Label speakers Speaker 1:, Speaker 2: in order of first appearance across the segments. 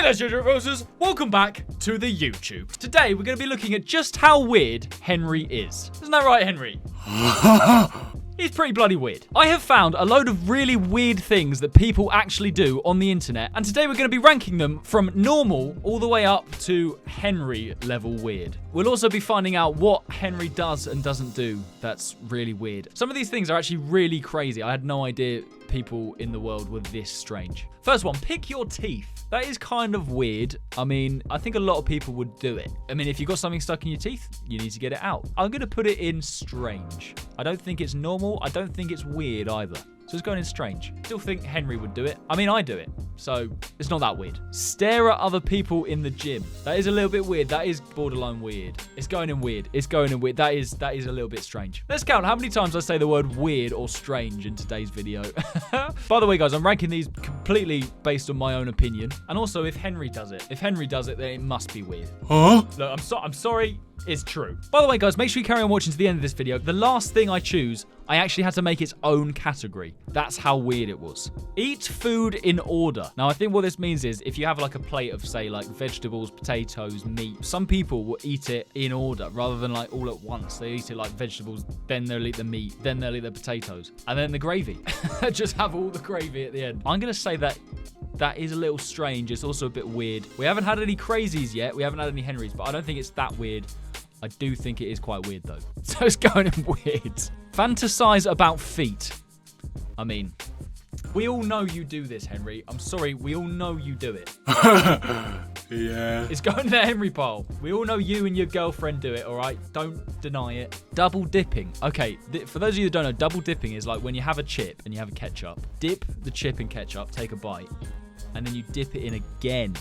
Speaker 1: there, Children Roses. Welcome back to the YouTube. Today, we're going to be looking at just how weird Henry is. Isn't that right, Henry? He's pretty bloody weird. I have found a load of really weird things that people actually do on the internet, and today we're going to be ranking them from normal all the way up to Henry level weird. We'll also be finding out what Henry does and doesn't do that's really weird. Some of these things are actually really crazy. I had no idea people in the world were this strange. First one, pick your teeth. That is kind of weird. I mean, I think a lot of people would do it. I mean, if you've got something stuck in your teeth, you need to get it out. I'm going to put it in strange. I don't think it's normal. I don't think it's weird either. So it's going in strange. Still think Henry would do it. I mean, I do it. So it's not that weird. Stare at other people in the gym. That is a little bit weird. That is borderline weird. It's going in weird. It's going in weird. That is a little bit strange. Let's count how many times I say the word weird or strange in today's video. By the way, guys, I'm ranking these completely based on my own opinion. And also if Henry does it. If Henry does it, then it must be weird. Huh? Look, I'm sorry. It's true. By the way, guys, make sure you carry on watching to the end of this video. The last thing I choose, I actually had to make its own category. That's how weird it was. Eat food in order. Now, I think what this means is if you have like a plate of, say, like vegetables, potatoes, meat, some people will eat it in order rather than like all at once. They eat it like vegetables, then they'll eat the meat, then they'll eat the potatoes, and then the gravy. Just have all the gravy at the end. I'm going to say that is a little strange. It's also a bit weird. We haven't had any crazies yet. We haven't had any Henrys, but I don't think it's that weird. I do think it is quite weird, though. So it's going in weird. Fantasize about feet. I mean, we all know you do this, Henry. I'm sorry, we all know you do it. Yeah. It's going to the Henry pile. We all know you and your girlfriend do it, all right? Don't deny it. Double dipping. Okay, for those of you that don't know, double dipping is like when you have a chip and you have a ketchup. Dip the chip in ketchup, take a bite, and then you dip it in again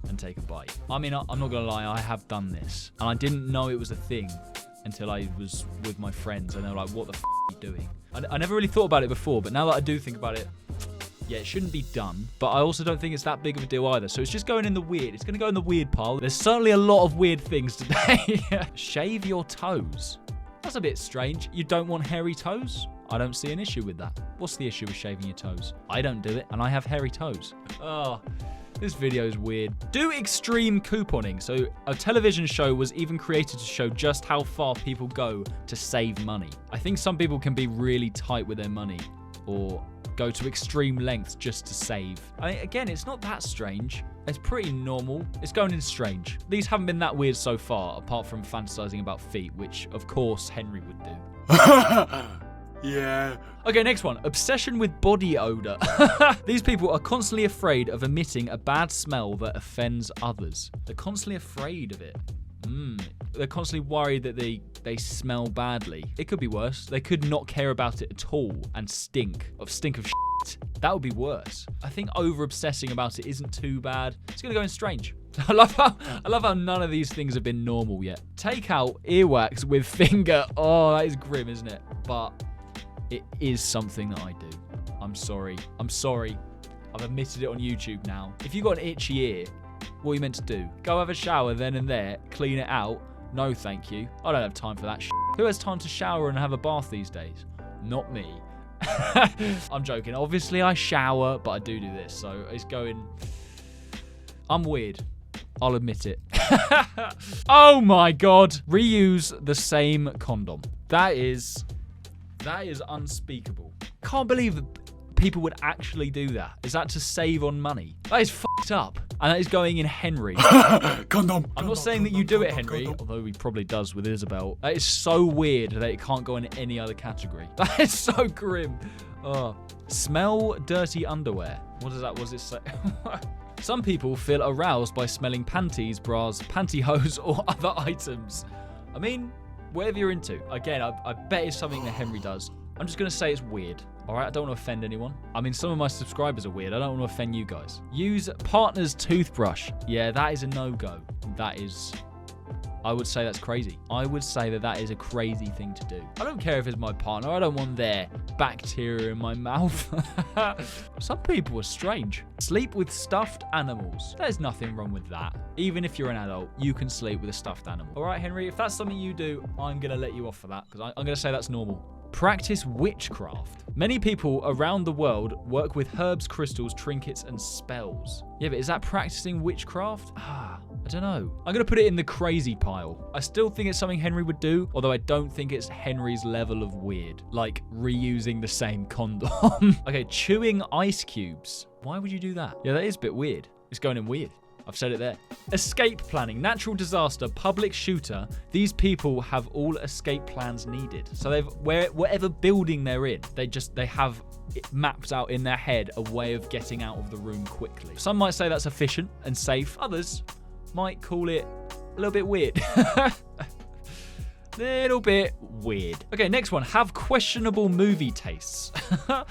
Speaker 1: and take a bite. I mean, I'm not gonna lie, I have done this, and I didn't know it was a thing until I was with my friends, and they were like, what the f are you doing? I never really thought about it before, but now that I do think about it, yeah, it shouldn't be done, but I also don't think it's that big of a deal either, so it's just going in the weird. It's gonna go in the weird pile. There's certainly a lot of weird things today. Shave your toes. That's a bit strange. You don't want hairy toes? I don't see an issue with that. What's the issue with shaving your toes? I don't do it, and I have hairy toes. Oh, this video is weird. Do extreme couponing. So a television show was even created to show just how far people go to save money. I think some people can be really tight with their money or go to extreme lengths just to save. I mean, again, it's not that strange. It's pretty normal. It's going in strange. These haven't been that weird so far, apart from fantasizing about feet, which of course Henry would do. Yeah. Okay, next one. Obsession with body odor. These people are constantly afraid of emitting a bad smell that offends others. They're constantly afraid of it. They're constantly worried that they smell badly. It could be worse. They could not care about it at all and stink of shit. That would be worse. I think over obsessing about it isn't too bad. It's gonna go in strange. I love how none of these things have been normal yet. Take out earwax with finger. Oh, that is grim, isn't it? But it is something that I do. I'm sorry. I've admitted it on YouTube now. If you've got an itchy ear, what are you meant to do? Go have a shower then and there, clean it out? No, thank you. I don't have time for that shit. Who has time to shower and have a bath these days? Not me. I'm joking. Obviously, I shower, but I do this. So it's going... I'm weird. I'll admit it. Oh my God. Reuse the same condom. That is unspeakable. Can't believe that people would actually do that. Is that to save on money? That is fucked up. And that is going in Henry. Condom. I'm not saying that you do it, Henry, although he probably does with Isabel. That is so weird that it can't go in any other category. That is so grim. Oh. Smell dirty underwear. What does it say? Some people feel aroused by smelling panties, bras, pantyhose, or other items. I mean, whatever you're into. Again, I bet it's something that Henry does. I'm just going to say it's weird. All right, I don't want to offend anyone. I mean, some of my subscribers are weird. I don't want to offend you guys. Use partner's toothbrush. Yeah, that is a no-go. That is... I would say that's crazy. I would say that is a crazy thing to do. I don't care if it's my partner. I don't want their bacteria in my mouth. Some people are strange. Sleep with stuffed animals. There's nothing wrong with that. Even if you're an adult, you can sleep with a stuffed animal. All right, Henry, if that's something you do, I'm going to let you off for that because I'm going to say that's normal. Practice witchcraft. Many people around the world work with herbs, crystals, trinkets, and spells. Yeah, but is that practicing witchcraft? I don't know. I'm going to put it in the crazy pile. I still think it's something Henry would do, although I don't think it's Henry's level of weird. Like reusing the same condom. Okay, chewing ice cubes. Why would you do that? Yeah, that is a bit weird. It's going in weird. I've said it there. Escape planning, natural disaster, public shooter. These people have all escape plans needed. So they've, whatever building they're in, they have it mapped out in their head a way of getting out of the room quickly. Some might say that's efficient and safe. Others might call it a little bit weird. Little bit weird. Okay, next one. Have questionable movie tastes.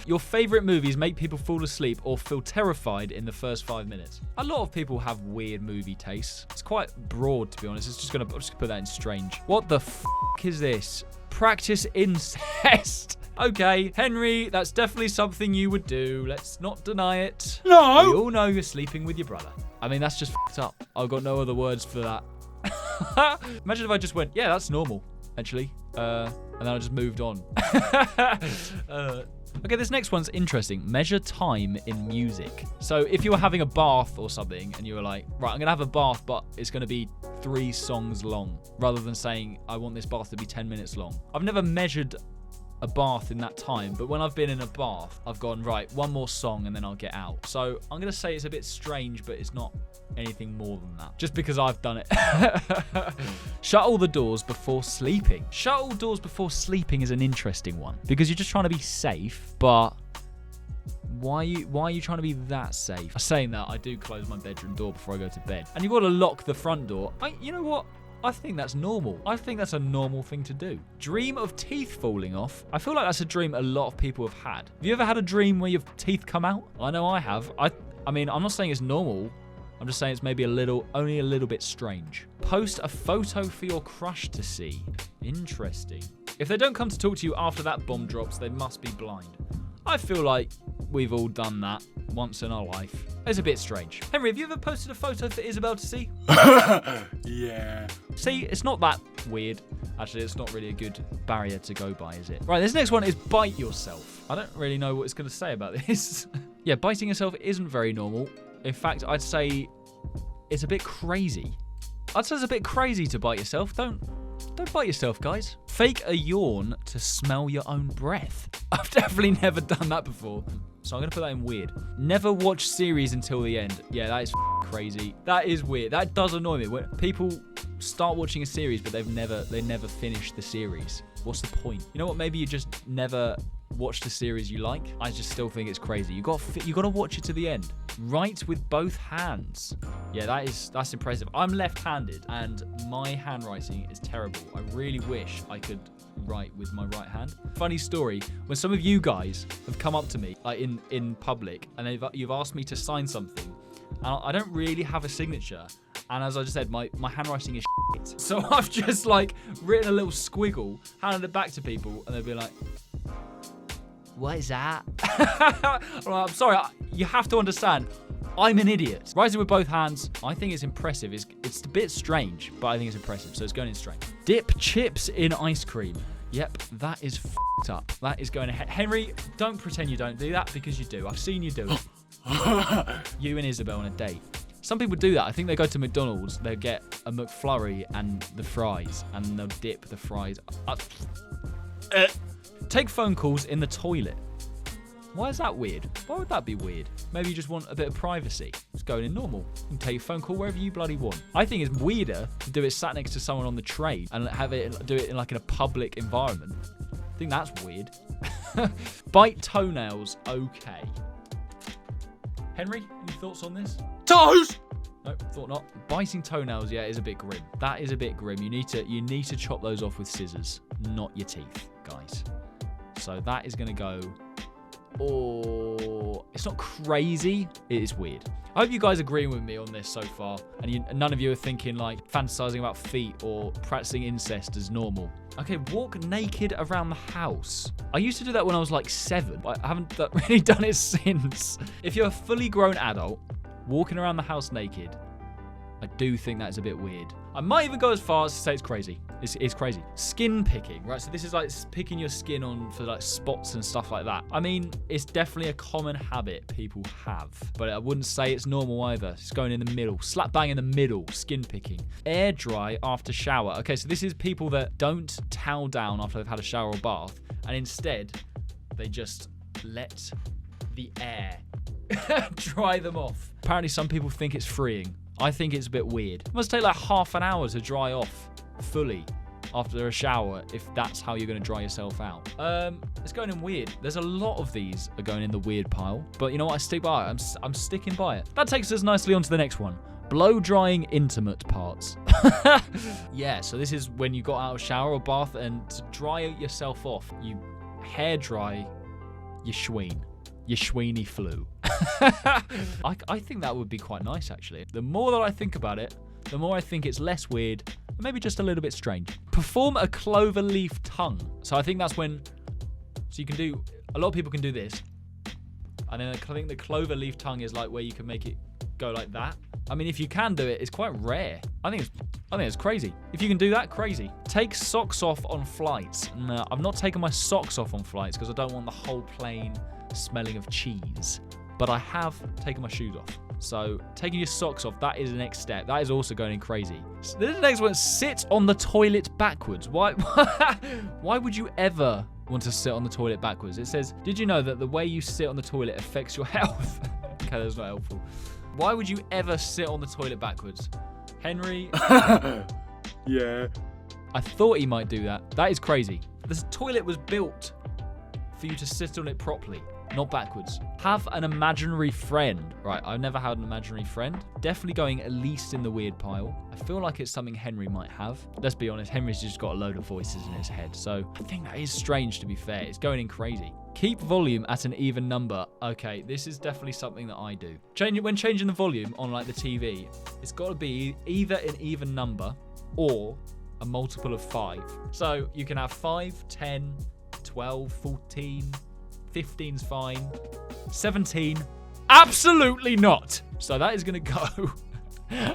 Speaker 1: Your favorite movies make people fall asleep or feel terrified in the first 5 minutes. A lot of people have weird movie tastes. It's quite broad, to be honest. I'm just gonna put that in strange. What the is this? Practice incest. Okay, Henry, that's definitely something you would do. Let's not deny it. No! We all know you're sleeping with your brother. I mean, that's just up. I've got no other words for that. Imagine if I just went, yeah, that's normal, actually. And then I just moved on. Okay, this next one's interesting. Measure time in music. So if you were having a bath or something and you were like, right, I'm going to have a bath, but it's going to be 3 songs long, rather than saying, I want this bath to be 10 minutes long. I've never measured a bath in that time, but when I've been in a bath, I've gone, right, one more song and then I'll get out. So I'm going to say it's a bit strange, but it's not anything more than that, just because I've done it. Shut all the doors before sleeping. Shut all doors before sleeping is an interesting one, because you're just trying to be safe, but why are you trying to be that safe? Saying that, I do close my bedroom door before I go to bed, and you've got to lock the front door. You know what? I think that's normal. I think that's a normal thing to do. Dream of teeth falling off. I feel like that's a dream a lot of people have had. Have you ever had a dream where your teeth come out? I know I have. I mean, I'm not saying it's normal. I'm just saying it's maybe only a little bit strange. Post a photo for your crush to see. Interesting. If they don't come to talk to you after that bomb drops, they must be blind. I feel like we've all done that once in our life. It's a bit strange. Henry, have you ever posted a photo for Isabel to see?
Speaker 2: Yeah.
Speaker 1: See, it's not that weird. Actually, it's not really a good barrier to go by, is it? Right, this next one is bite yourself. I don't really know what it's going to say about this. Yeah, biting yourself isn't very normal. In fact, I'd say it's a bit crazy. I'd say it's a bit crazy to bite yourself. Don't bite yourself, guys. Fake a yawn to smell your own breath. I've definitely never done that before. So I'm going to put that in weird. Never watch series until the end. Yeah, that is crazy. That is weird. That does annoy me. When people start watching a series, but they never finish the series. What's the point? You know what? Maybe you just never watch the series you like. I just still think it's crazy. You got to watch it to the end. Write with both hands. Yeah, that's impressive. I'm left-handed and my handwriting is terrible. I really wish I could write with my right hand. Funny story, when some of you guys have come up to me like in public and you've asked me to sign something, and I don't really have a signature, and as I just said, my handwriting is shit. So I've just like written a little squiggle, handed it back to people, and they'll be like, what is that? I'm sorry, you have to understand, I'm an idiot. Writing with both hands, I think it's impressive. It's a bit strange, but I think it's impressive, so it's going in strange. Dip chips in ice cream. Yep, that is f***ed up. That is going ahead. Henry, don't pretend you don't do that, because you do. I've seen you do it. You and Isabel on a date. Some people do that. I think they go to McDonald's, they get a McFlurry and the fries, and they'll dip the fries. Take phone calls in the toilet. Why is that weird? Why would that be weird? Maybe you just want a bit of privacy. It's going in normal. You can take a phone call wherever you bloody want. I think it's weirder to do it sat next to someone on the train and do it in like in a public environment. I think that's weird. Bite toenails, okay. Henry, any thoughts on this?
Speaker 2: Toes!
Speaker 1: No, thought not. Biting toenails, yeah, is a bit grim. That is a bit grim. You need to chop those off with scissors, not your teeth, guys. So that is going to go... Oh, it's not crazy. It is weird. I hope you guys agree with me on this so far, and none of you are thinking like fantasizing about feet or practicing incest as normal. Okay, walk naked around the house. I used to do that when I was like 7, but I haven't really done it since. If you're a fully grown adult walking around the house naked, I do think that is a bit weird. I might even go as far as to say it's crazy. It's crazy. Skin picking, right? So this is like picking your skin on for like spots and stuff like that. I mean, it's definitely a common habit people have, but I wouldn't say it's normal either. It's going in the middle, slap bang in the middle, skin picking. Air dry after shower. Okay, so this is people that don't towel down after they've had a shower or bath, and instead they just let the air dry them off. Apparently some people think it's freeing. I think it's a bit weird. It must take like half an hour to dry off fully after a shower if that's how you're going to dry yourself out. It's going in weird. There's a lot of these are going in the weird pile, but you know what? I stick by it. I'm sticking by it. That takes us nicely on to the next one. Blow drying intimate parts. Yeah, so this is when you got out of shower or bath, and to dry yourself off, you hair dry your schween. Your schweeny flu. I think that would be quite nice, actually. The more that I think about it, the more I think it's less weird, and maybe just a little bit strange. Perform a clover leaf tongue. So I think that's when, so you can do, a lot of people can do this. And then I think the clover leaf tongue is like where you can make it go like that. I mean, if you can do it, it's quite rare. I think it's crazy. If you can do that, crazy. Take socks off on flights. No, I've not taken my socks off on flights because I don't want the whole plane smelling of cheese. But I have taken my shoes off. So taking your socks off, that is the next step. That is also going in crazy. So this is the next one. Sit on the toilet backwards. Why would you ever want to sit on the toilet backwards? It says, did you know that the way you sit on the toilet affects your health? Okay, that's not helpful. Why would you ever sit on the toilet backwards? Henry?
Speaker 2: Yeah.
Speaker 1: I thought he might do that. That is crazy. This toilet was built for you to sit on it properly, not backwards. Have an imaginary friend. Right, I've never had an imaginary friend. Definitely going at least in the weird pile. I feel like it's something Henry might have. Let's be honest, Henry's just got a load of voices in his head. So I think that is strange, to be fair. It's going in crazy. Keep volume at an even number. Okay, this is definitely something that I do. When changing the volume on like the TV, it's got to be either an even number or a multiple of 5. So you can have 5, 10, 12, 14, 15's fine. 17, absolutely not. So that is going to go.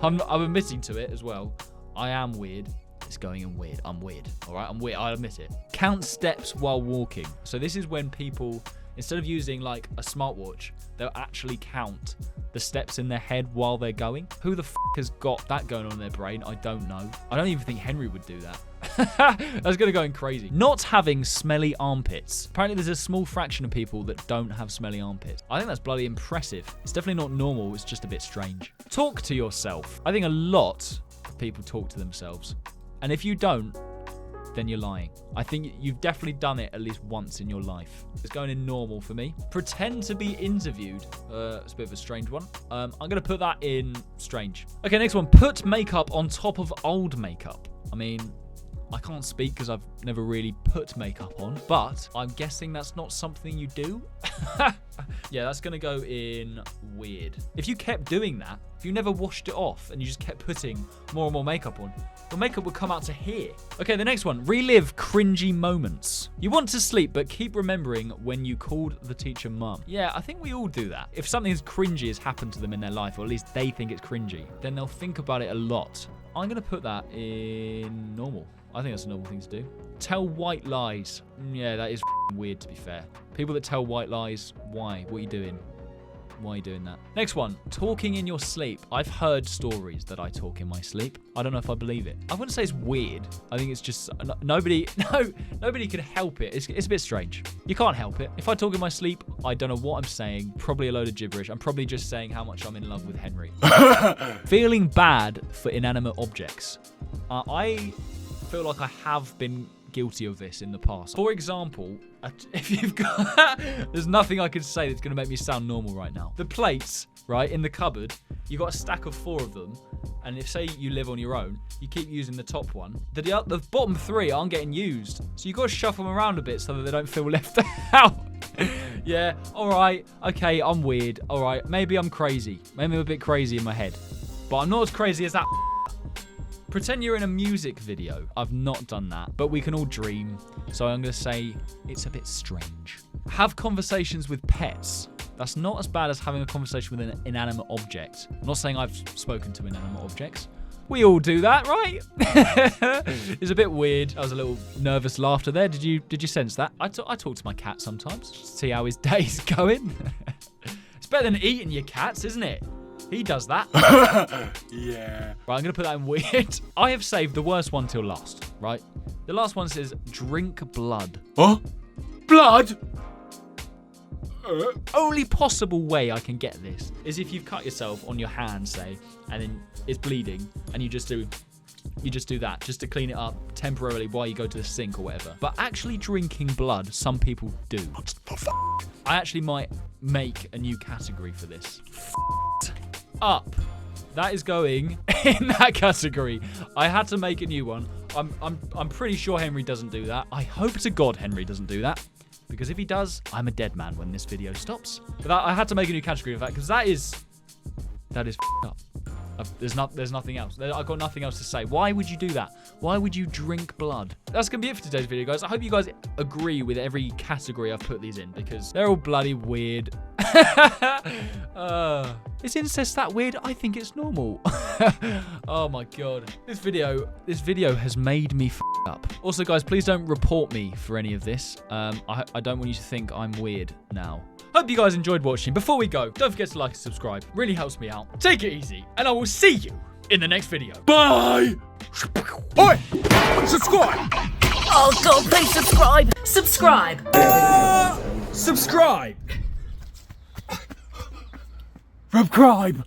Speaker 1: I'm admitting to it as well. I am weird. It's going in weird. I'm weird. All right, I'm weird. I admit it. Count steps while walking. So this is when people, instead of using like a smartwatch, they'll actually count the steps in their head while they're going. Who the has got that going on in their brain? I don't know. I don't even think Henry would do that. That's going to go in crazy. Not having smelly armpits. Apparently there's a small fraction of people that don't have smelly armpits. I think that's bloody impressive. It's definitely not normal. It's just a bit strange. Talk to yourself. I think a lot of people talk to themselves. And if you don't, then you're lying. I think you've definitely done it at least once in your life. It's going in normal for me. Pretend to be interviewed. It's a bit of a strange one. I'm going to put that in strange. Okay, next one. Put makeup on top of old makeup. I mean, I can't speak because I've never really put makeup on, but I'm guessing that's not something you do. Yeah, that's going to go in weird. If you kept doing that, if you never washed it off and you just kept putting more and more makeup on, the makeup would come out to here. Okay, the next one. Relive cringy moments. You want to sleep, but keep remembering when you called the teacher mum. Yeah, I think we all do that. If something as cringy has happened to them in their life, or at least they think it's cringy, then they'll think about it a lot. I'm going to put that in normal. I think that's a normal thing to do. Tell white lies. Yeah, that is weird, to be fair. People that tell white lies, why? What are you doing? Why are you doing that? Next one. Talking in your sleep. I've heard stories that I talk in my sleep. I don't know if I believe it. I wouldn't say it's weird. I think it's just nobody can help it. It's a bit strange. You can't help it. If I talk in my sleep, I don't know what I'm saying. Probably a load of gibberish. I'm probably just saying how much I'm in love with Henry. Feeling bad for inanimate objects. I feel like I have been guilty of this in the past. For example, if you've got there's nothing I could say that's going to make me sound normal right now. The plates, right, in the cupboard, you've got a stack of 4 of them, and if say you live on your own, you keep using the top one, the bottom 3 aren't getting used, so you've got to shuffle them around a bit so that they don't feel left out. Yeah, all right, okay, I'm weird, all right, maybe I'm crazy, maybe I'm a bit crazy in my head, but I'm not as crazy as that. Pretend you're in a music video. I've not done that, but we can all dream. So I'm going to say it's a bit strange. Have conversations with pets. That's not as bad as having a conversation with an inanimate object. I'm not saying I've spoken to inanimate objects. We all do that, right? It's a bit weird. That was a little nervous laughter there. Did you sense that? I talk to my cat sometimes, just to see how his day's going. It's better than eating your cats, isn't it? He does that.
Speaker 2: Yeah.
Speaker 1: Right, I'm going to put that in weird. I have saved the worst one till last, right? The last one says, drink blood.
Speaker 2: Huh? Blood?
Speaker 1: Only possible way I can get this is if you've cut yourself on your hand, say, and then it's bleeding, and you just do that just to clean it up temporarily while you go to the sink or whatever. But actually drinking blood, some people do. I actually might make a new category for this. Up. That is going in that category. I had to make a new one. I'm pretty sure Henry doesn't do that. I hope to God Henry doesn't do that. Because if he does, I'm a dead man when this video stops. But I had to make a new category of that, because that is up. There's nothing else. I've got nothing else to say. Why would you do that? Why would you drink blood? That's going to be it for today's video, guys. I hope you guys agree with every category I've put these in, because they're all bloody weird. Is incest that weird? I think it's normal. Oh my God. This video has made me up. Also, guys, please don't report me for any of this. I don't want you to think I'm weird now. Hope you guys enjoyed watching. Before we go, don't forget to like and subscribe. Really helps me out. Take it easy, and I will see you in the next video.
Speaker 2: Bye! Oi! Subscribe!
Speaker 3: Oh God, please subscribe! Subscribe!
Speaker 2: Subscribe! Subscribe!